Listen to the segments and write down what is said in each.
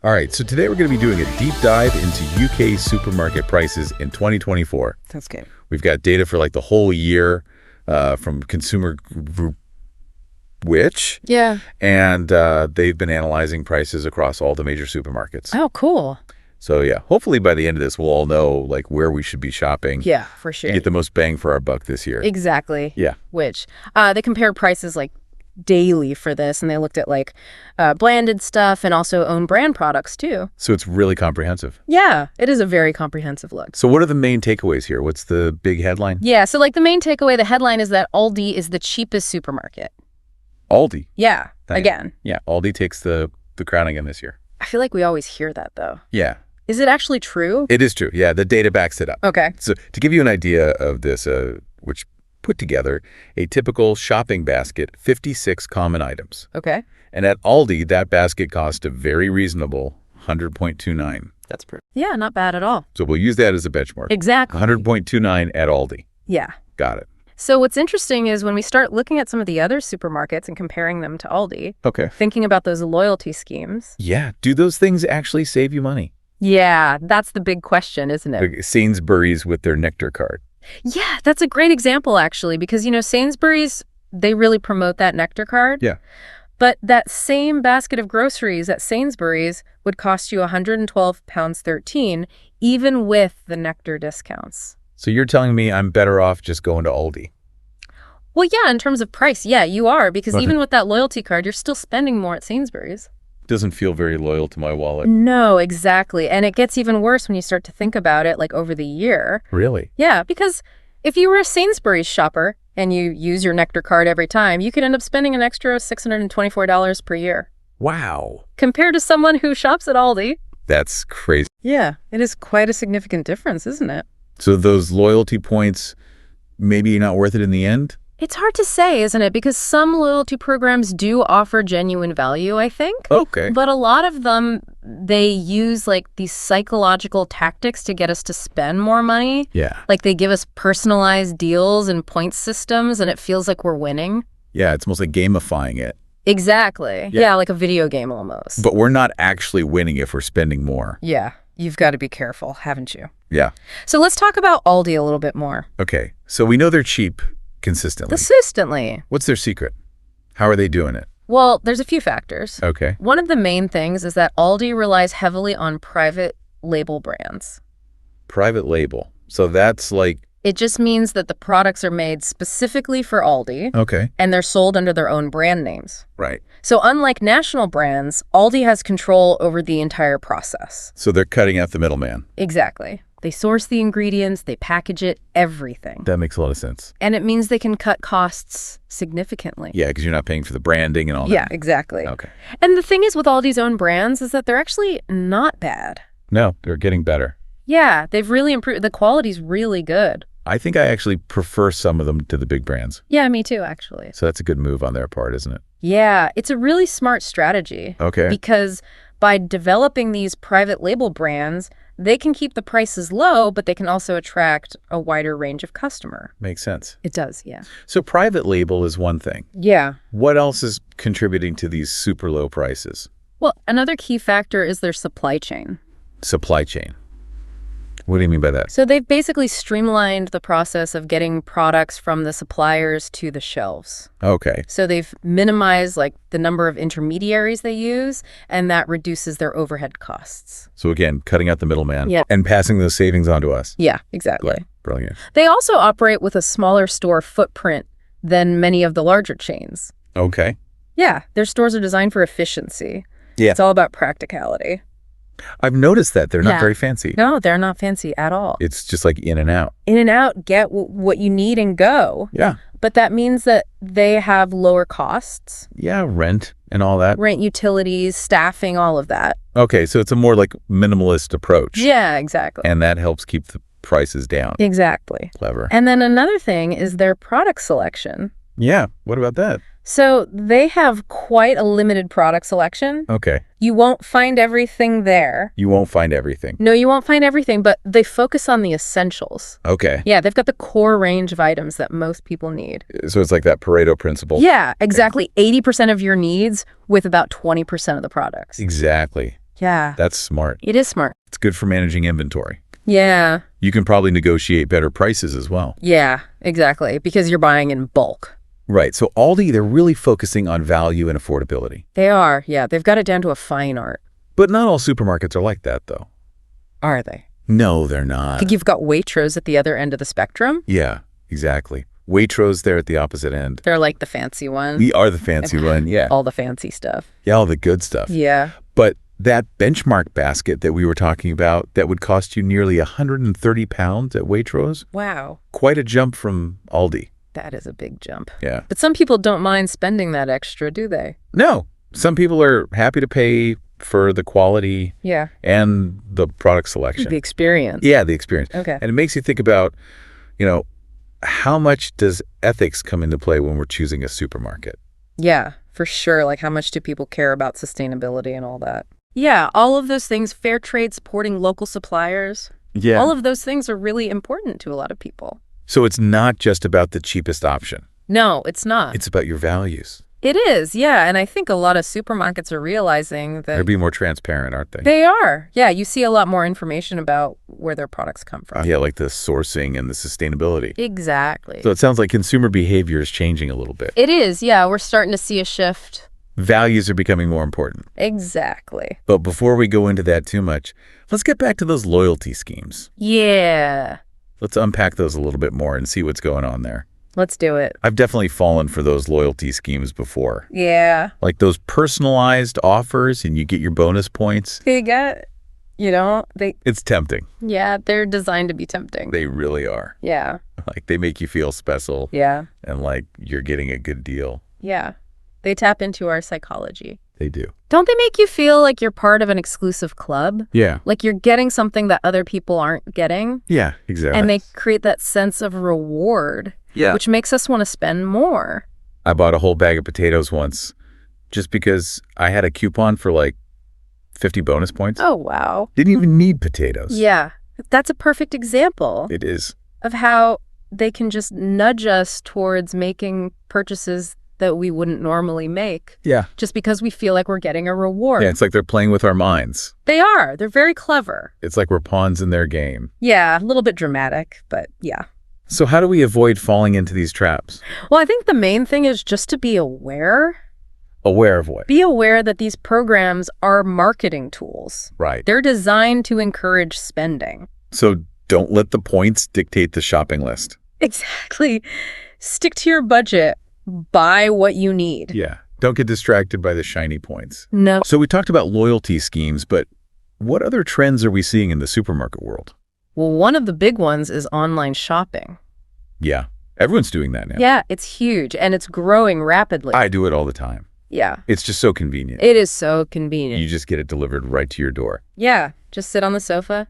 All right, so today we're going to be doing a deep dive into UK supermarket prices in 2024. That's good. We've got data for like the whole year from Consumer Group, and they've been analyzing prices across all the major supermarkets. Oh, cool. So yeah, hopefully by the end of this, we'll all know like where we should be shopping. Yeah, for sure. To get the most bang for our buck this year. Exactly. Yeah. Which they compared prices like daily for this, and they looked at like branded stuff and also own brand products too. So it's really comprehensive. Yeah, it is a very comprehensive look. So what are the main takeaways here? What's the big headline? Yeah, so like the main takeaway, the headline is that Aldi is the cheapest supermarket. Aldi. Yeah, again. Yeah, Aldi takes the crown again this year. I feel like we always hear that though. Yeah. Is it actually true? It is true. Yeah, the data backs it up. Okay. So to give you an idea of this, which put together a typical shopping basket, 56 common items. Okay. And at Aldi, that basket cost a very reasonable 100.29. That's pretty. Yeah, not bad at all. So we'll use that as a benchmark. Exactly. 100.29 at Aldi. Yeah. Got it. So what's interesting is when we start looking at some of the other supermarkets and comparing them to Aldi, thinking about those loyalty schemes. Yeah. Do those things actually save you money? Yeah, that's the big question, isn't it? Like Sainsbury's with their Nectar card. Yeah, that's a great example, actually, because, you know, Sainsbury's, they really promote that Nectar card. Yeah. But that same basket of groceries at Sainsbury's would cost you £112.13, even with the Nectar discounts. So you're telling me I'm better off just going to Aldi? Well, yeah, in terms of price, yeah, you are, because even with that loyalty card, you're still spending more at Sainsbury's. Doesn't feel very loyal to my wallet. No, exactly. And it gets even worse when you start to think about it, like over the year. Really? Yeah, because if you were a Sainsbury's shopper and you use your Nectar card every time, you could end up spending an extra $624 per year. Wow. Compared to someone who shops at Aldi. That's crazy. Yeah, it is quite a significant difference, isn't it? So those loyalty points, maybe not worth it in the end? It's hard to say, isn't it? Because some loyalty programs do offer genuine value, I think. Okay. But a lot of them, they use like these psychological tactics to get us to spend more money. Yeah. Like they give us personalized deals and point systems, and it feels like we're winning. Yeah, it's almost like gamifying it. Exactly. Yeah, like a video game almost. But we're not actually winning if we're spending more. Yeah. You've got to be careful, haven't you? Yeah. So let's talk about Aldi a little bit more. Okay. So we know they're cheap consistently. Consistently. What's their secret? How are they doing it? Well, there's a few factors. Okay. One of the main things is that Aldi relies heavily on private label brands. Private label. So that's like... It just means that the products are made specifically for Aldi. Okay. And they're sold under their own brand names. Right. So unlike national brands, Aldi has control over the entire process. So they're cutting out the middleman. Exactly. They source the ingredients, they package it, everything. That makes a lot of sense. And it means they can cut costs significantly. Yeah, because you're not paying for the branding and all that. Yeah, exactly. Okay. And the thing is with Aldi's own brands is that they're actually not bad. No, they're getting better. Yeah, they've really improved. The quality's really good. I think I actually prefer some of them to the big brands. Yeah, me too, actually. So that's a good move on their part, isn't it? Yeah, it's a really smart strategy. Okay. Because by developing these private label brands, they can keep the prices low, but they can also attract a wider range of customer. Makes sense. It does, yeah. So private label is one thing. Yeah. What else is contributing to these super low prices? Well, another key factor is their supply chain. Supply chain. What do you mean by that? So they've basically streamlined the process of getting products from the suppliers to the shelves. Okay. So they've minimized like the number of intermediaries they use, and that reduces their overhead costs. So again, cutting out the middleman and passing those savings on to us. Yeah, exactly. Yeah, brilliant. They also operate with a smaller store footprint than many of the larger chains. Okay. Yeah, their stores are designed for efficiency. Yeah. It's all about practicality. I've noticed that they're not very fancy. No, they're not fancy at all. It's just like in and out. In and out, get what you need and go. Yeah. But that means that they have lower costs. Yeah, rent and all that. Rent, utilities, staffing, all of that. Okay, so it's a more like minimalist approach. Yeah, exactly. And that helps keep the prices down. Exactly. Clever. And then another thing is their product selection. Yeah, what about that? So they have quite a limited product selection. Okay. You won't find everything there. You won't find everything. No, you won't find everything, but they focus on the essentials. Okay. Yeah, they've got the core range of items that most people need. So it's like that Pareto principle. Yeah, exactly. 80% of your needs with about 20% of the products. Exactly. Yeah. That's smart. It is smart. It's good for managing inventory. Yeah. You can probably negotiate better prices as well. Yeah, exactly. Because you're buying in bulk. Right. So Aldi, they're really focusing on value and affordability. They are. Yeah. They've got it down to a fine art. But not all supermarkets are like that, though. Are they? No, they're I not. think you've got Waitrose at the other end of the spectrum. Yeah, exactly. Waitrose there at the opposite end. They're like the fancy one. We are the fancy one, yeah. All the fancy stuff. Yeah, all the good stuff. Yeah. But that benchmark basket that we were talking about that would cost you nearly £130 at Waitrose, Wow. quite a jump from Aldi. That is a big jump. Yeah. But some people don't mind spending that extra, do they? No, some people are happy to pay for the quality Yeah. and the product selection. The experience. Yeah, the experience. Okay. And it makes you think about, how much does ethics come into play when we're choosing a supermarket? Yeah, for sure. Like, how much do people care about sustainability and all that? Yeah, all of those things, fair trade, supporting local suppliers, Yeah. all of those things are really important to a lot of people. So it's not just about the cheapest option. No, it's not. It's about your values. It is, yeah. And I think a lot of supermarkets are realizing They're that being more transparent, aren't they? they are. Yeah, you see a lot more information about where their products come from. Yeah, like the sourcing and the sustainability. Exactly. So it sounds like consumer behavior is changing a little bit. It is, yeah. We're starting to see a shift. Values are becoming more important. Exactly. But before we go into that too much, let's get back to those loyalty schemes. Yeah. Let's unpack those a little bit more and see what's going on there. Let's do it. I've definitely fallen for those loyalty schemes before. Yeah. Like those personalized offers and you get your bonus points. They get, It's tempting. yeah, they're designed to be tempting. They really are. Yeah. Like they make you feel special Yeah. and like you're getting a good deal. Yeah. They tap into our psychology. They do. Don't they make you feel like you're part of an exclusive club? Yeah. Like you're getting something that other people aren't getting? Yeah, exactly. And they create that sense of reward, Yeah. which makes us want to spend more. I bought a whole bag of potatoes once just because I had a coupon for like 50 bonus points. Oh, wow. Didn't even need potatoes. Yeah. That's a perfect example It is. of how they can just nudge us towards making purchases that we wouldn't normally make Yeah. just because we feel like we're getting a reward. Yeah, it's like they're playing with our minds. They are. They're very clever. It's like we're pawns in their game. Yeah, a little bit dramatic, but yeah. So how do we avoid falling into these traps? Well, I think the main thing is just to be aware. Aware of what? Be aware that these programs are marketing tools. Right. They're designed to encourage spending. So don't let the points dictate the shopping list. Exactly. Stick to your budget. Buy what you need. Yeah. Don't get distracted by the shiny points. No. So we talked about loyalty schemes, but what other trends are we seeing in the supermarket world? Well, one of the big ones is online shopping. Yeah. Everyone's doing that now. Yeah, it's huge and it's growing rapidly. I do it all the time. Yeah. It's just so convenient. It is so convenient. You just get it delivered right to your door. Yeah. Just sit on the sofa,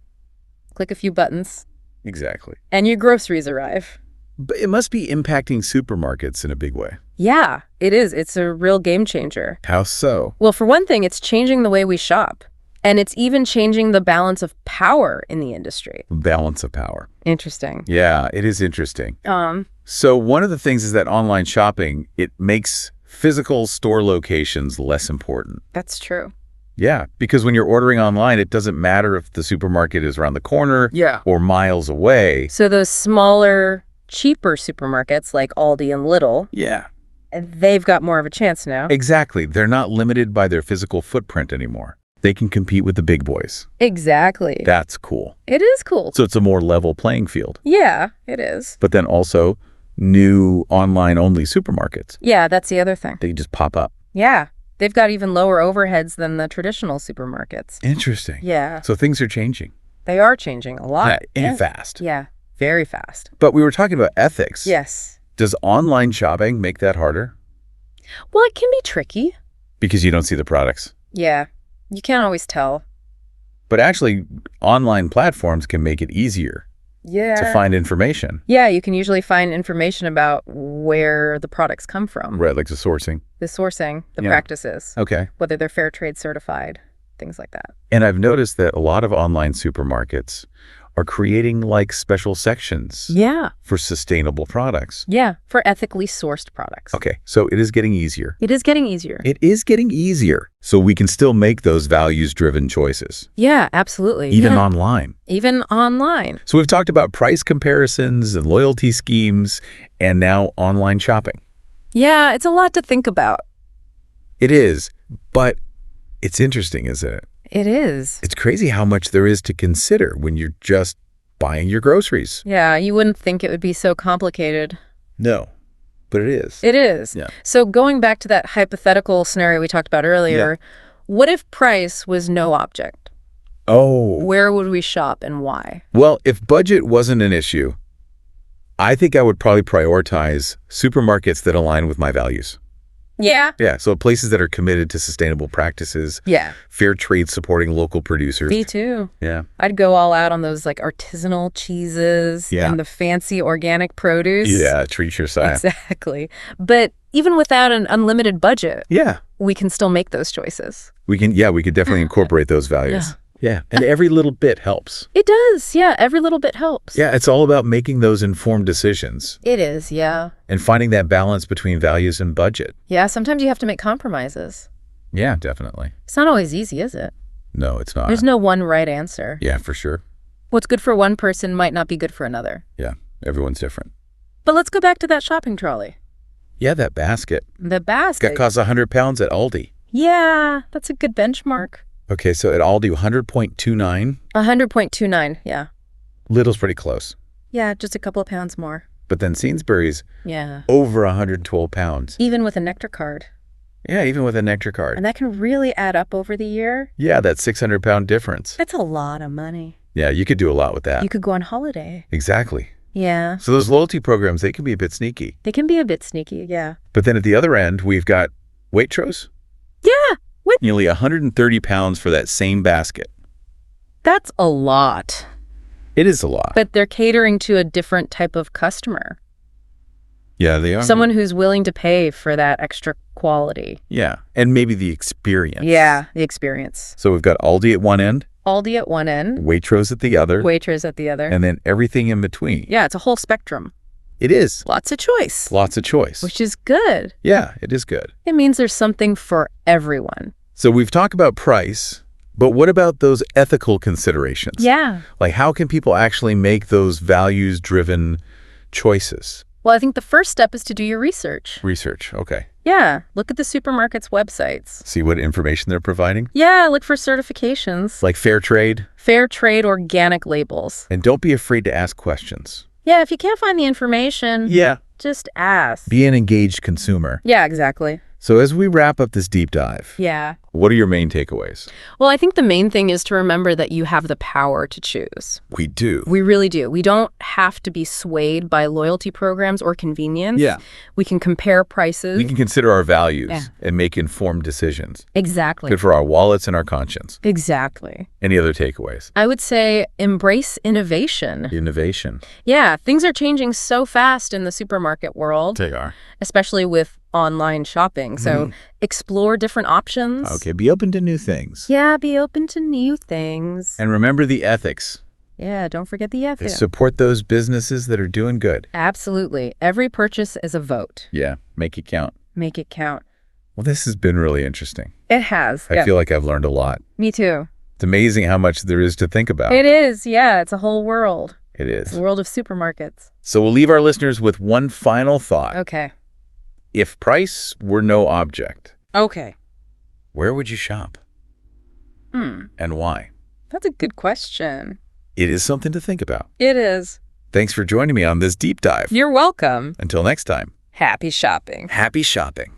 click a few buttons, Exactly. and your groceries arrive. But it must be impacting supermarkets in a big way. Yeah, it is. It's a real game changer. How so? Well, for one thing, it's changing the way we shop. And it's even changing the balance of power in the industry. Balance of power. Interesting. Yeah, it is interesting. Um, So one of the things is that online shopping, it makes physical store locations less important. that's true. Yeah, because when you're ordering online, it doesn't matter if the supermarket is around the corner Yeah. or miles away. So those smaller, cheaper supermarkets like Aldi and Lidl, Yeah, they've got more of a chance now. exactly. They're not limited by their physical footprint anymore. They can compete with the big boys. Exactly. That's cool. It is cool. So it's a more level playing field. Yeah, it is. But then also new online-only supermarkets. Yeah, that's the other thing. They just pop up. Yeah. They've got even lower overheads than the traditional supermarkets. Interesting. Yeah. So things are changing. They are changing a lot. And fast. Yeah, very fast. But we were talking about ethics. Yes. Does online shopping make that harder? Well, it can be tricky. Because you don't see the products. Yeah. You can't always tell. But actually, online platforms can make it easier Yeah. to find information. Yeah, you can usually find information about where the products come from, Right, like the sourcing. the sourcing, the Yeah. practices, Okay. whether they're fair trade certified, things like that. And I've noticed that a lot of online supermarkets are creating like special sections Yeah. for sustainable products. Yeah, for ethically sourced products. Okay, so it is getting easier. It is getting easier. It is getting easier. So we can still make those values-driven choices, Yeah, absolutely. even Yeah. online. Even online. So we've talked about price comparisons and loyalty schemes and now online shopping. Yeah, it's a lot to think about. It is, but it's interesting, isn't it? It is. It's crazy how much there is to consider when you're just buying your groceries. Yeah, you wouldn't think it would be so complicated. No, but it is. It is. Yeah. So going back to that hypothetical scenario we talked about earlier, what if price was no object? Oh. Where would we shop and why? Well, if budget wasn't an issue, I think I would probably prioritize supermarkets that align with my values. Yeah. Yeah, so places that are committed to sustainable practices, Yeah. fair trade supporting local producers. Me too. Yeah. I'd go all out on those like artisanal cheeses Yeah. and the fancy organic produce. Yeah, treat yourself. Exactly. But even without an unlimited budget, Yeah. we can still make those choices. We could definitely incorporate those values. Yeah. And every little bit helps. It does. Yeah. Every little bit helps. Yeah, it's all about making those informed decisions It is. Yeah. and finding that balance between values and budget. Yeah. Sometimes you have to make compromises. Yeah, definitely. It's not always easy, is it? No, it's not. There's no one right answer. Yeah, for sure. What's good for one person might not be good for another. Yeah, everyone's different. But let's go back to that shopping trolley. Yeah, that basket. The basket. That costs 100 pounds at Aldi. Yeah. That's a good benchmark. Okay, so at Aldi, 100.29. 100.29. Yeah. Lidl's pretty close. Yeah. Just a couple of pounds more. But then Sainsbury's, Yeah. over 112 pounds. Even with a Nectar card. Yeah, even with a Nectar card. And that can really add up over the year. Yeah, that 600-pound difference. That's a lot of money. Yeah, you could do a lot with that. You could go on holiday. Exactly. Yeah. So those loyalty programs, they can be a bit sneaky. They can be a bit sneaky. Yeah. But then at the other end, we've got Waitrose. Yeah. Nearly 130 pounds for that same basket. That's a lot. It is a lot. But they're catering to a different type of customer. Yeah, they are. Someone who's willing to pay for that extra quality. Yeah, and maybe the experience. Yeah, the experience. So we've got Aldi at one end, Aldi at one end, Waitrose at the other, Waitrose at the other. and then everything in between. Yeah, it's a whole spectrum. It is. Lots of choice. Lots of choice. Which is good. Yeah, it is good. It means there's something for everyone. So we've talked about price, but what about those ethical considerations? Yeah. Like how can people actually make those values-driven choices? Well, I think the first step is to do your research. Research, okay. Yeah. Look at the supermarket's websites. See what information they're providing? Yeah, look for certifications. Like fair trade? Fair trade organic labels. And don't be afraid to ask questions. Yeah, if you can't find the information, Yeah. just ask. Be an engaged consumer. Yeah, exactly. So as we wrap up this deep dive, Yeah. what are your main takeaways? Well, I think the main thing is to remember that you have the power to choose. We do. We really do. We don't have to be swayed by loyalty programs or convenience. Yeah. We can compare prices. We can consider our values Yeah. and make informed decisions. Exactly. Good for our wallets and our conscience. Exactly. Any other takeaways? I would say embrace innovation. Innovation. Yeah, things are changing so fast in the supermarket world, They are. especially with online shopping. So explore different options. Okay, be open to new things. Yeah, be open to new things. And remember the ethics. Yeah, don't forget the ethics. Support those businesses that are doing good. Absolutely. Every purchase is a vote. Yeah, make it count. Make it count. Well, this has been really interesting. It has. I feel like I've learned a lot. Me too. It's amazing how much there is to think about. It is. Yeah, it's a whole world. It It's is. a world of supermarkets. So we'll leave our listeners with one final thought. Okay. If price were no object, Okay. where would you shop? And why? That's a good question. It is something to think about. It is. Thanks for joining me on this deep dive. You're welcome. Until next time, Happy shopping. happy shopping.